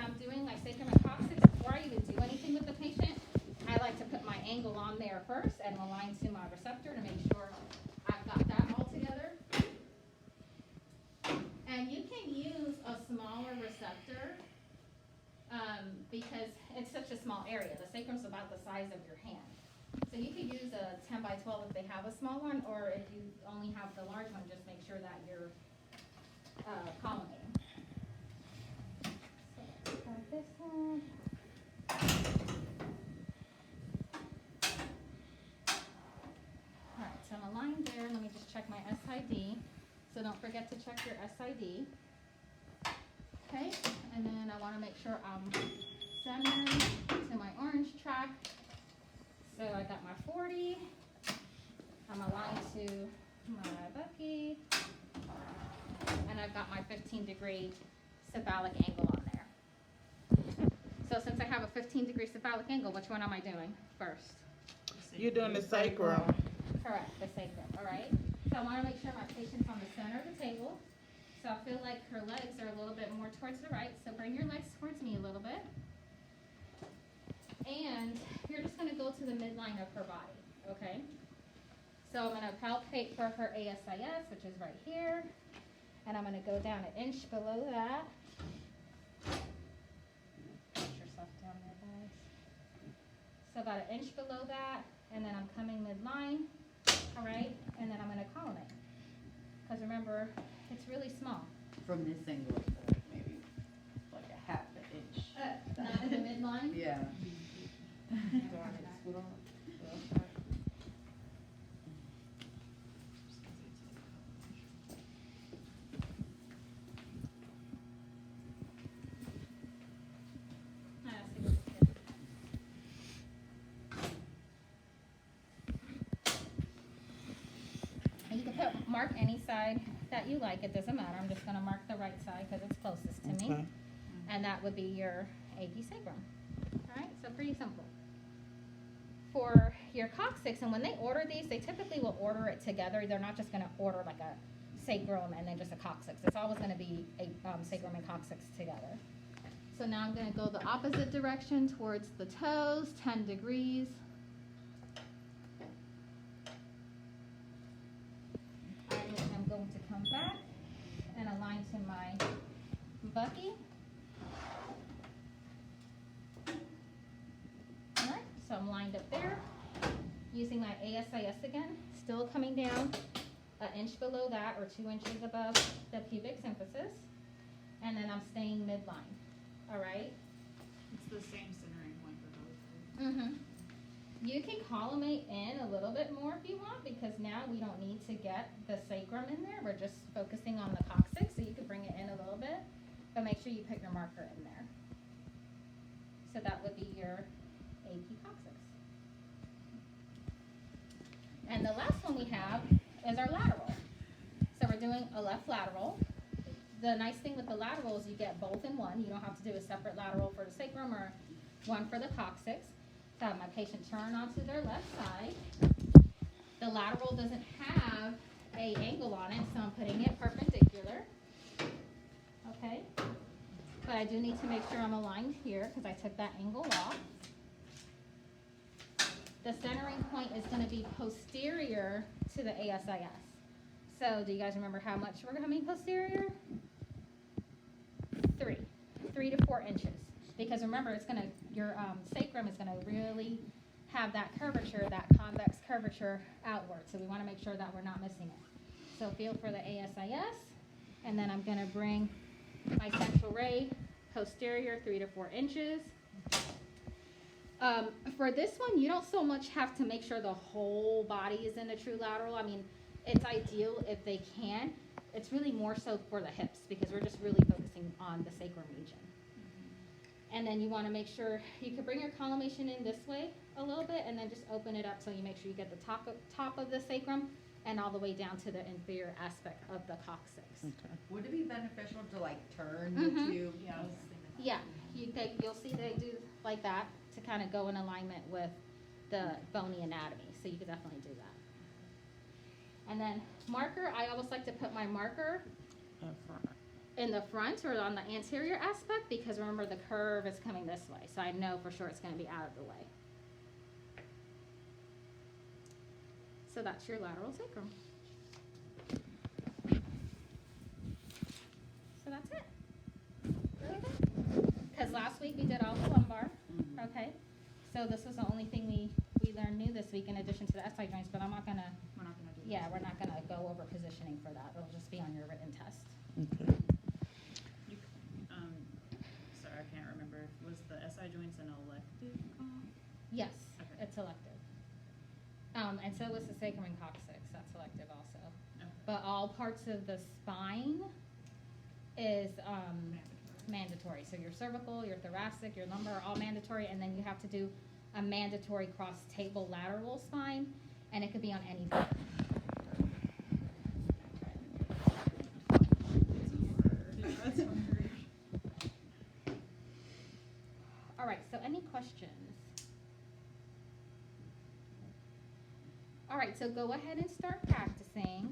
I'm doing my sacrum and coccyx, before I even do anything with the patient, I like to put my angle on there first and align to my receptor to make sure I've got that all together. And you can use a smaller receptor because it's such a small area. The sacrum's about the size of your hand. So you could use a 10 by 12 if they have a small one, or if you only have the large one, just make sure that you're collimating. So let's start this one. Alright, so I'm aligned there. Let me just check my SID. So don't forget to check your SID. Okay, and then I want to make sure I'm centering to my orange track. So I got my 40. I'm aligned to my Bucky. And I've got my 15-degree cephalic angle on there. So since I have a 15-degree cephalic angle, which one am I doing first? You're doing the sacrum. Correct, the sacrum, all right? So I want to make sure my patient's on the center of the table. So I feel like her legs are a little bit more towards the right. So bring your legs towards me a little bit. And you're just going to go to the midline of her body, okay? So I'm going to palpate for her ASIS, which is right here. And I'm going to go down an inch below that. Push yourself down there, guys. So about an inch below that. And then I'm coming midline, all right? And then I'm going to collimate. Because remember, it's really small. From this angle, maybe like a half an inch. Not in the midline? Yeah. And you can mark any side that you like. It doesn't matter. I'm just going to mark the right side because it's closest to me. Okay. And that would be your AP sacrum. All right, so pretty simple. For your coccyx, and when they order these, they typically will order it together. They're not just going to order like a sacrum and then just a coccyx. It's always going to be a sacrum and coccyx together. So now I'm going to go the opposite direction towards the toes, 10 degrees. I am going to come back and align to my Bucky. Alright, so I'm lined up there. Using my ASIS again, still coming down an inch below that or 2 inches above the pubic symphysis. And then I'm staying midline. Alright? It's the same centering point for both. You can collimate in a little bit more if you want, because now we don't need to get the sacrum in there. We're just focusing on the coccyx, so you can bring it in a little bit, but make sure you put your marker in there. So that would be your AP coccyx. And the last one we have is our lateral. So we're doing a left lateral. The nice thing with the lateral is you get both in one. You don't have to do a separate lateral for the sacrum or one for the coccyx. So I have my patient turn onto their left side. The lateral doesn't have a angle on it, so I'm putting it perpendicular. Okay? But I do need to make sure I'm aligned here because I took that angle off. The centering point is going to be posterior to the ASIS. So do you guys remember how much we're coming posterior? 3 to 4 inches. Because remember, it's going to, your sacrum is going to really have that curvature, that convex curvature outward. So we want to make sure that we're not missing it. So feel for the ASIS, and then I'm going to bring my central ray posterior 3 to 4 inches. For this one, you don't so much have to make sure the whole body is in a true lateral. I mean, it's ideal if they can. It's really more so for the hips because we're just really focusing on the sacrum region. And then you want to make sure you can bring your collimation in this way a little bit and then just open it up so you make sure you get the top of the sacrum and all the way down to the inferior aspect of the coccyx. Okay. Would it be beneficial to like turn the two? Yeah, you'll see they do like that to kind of go in alignment with the bony anatomy. So you could definitely do that. And then marker, I always like to put my marker in the front or on the anterior aspect, because remember the curve is coming this way, so I know for sure it's going to be out of the way. So that's your lateral sacrum. So that's it. Because last week we did all the lumbar, okay? So this was the only thing we learned new this week in addition to the SI joints, but I'm not gonna, We're not gonna do this. yeah, we're not gonna go over positioning for that. It'll just be on your written test. Okay. You, sorry, I can't remember. Was the SI joints an elective comp? Yes, Okay. it's elective. And so was the sacrum and coccyx, that's elective also. Okay. But all parts of the spine is mandatory. So your cervical, your thoracic, your lumbar are all mandatory, and then you have to do a mandatory cross table lateral spine, and it could be on any vertebra. That's hungry. All right, so any questions? All right, so go ahead and start practicing.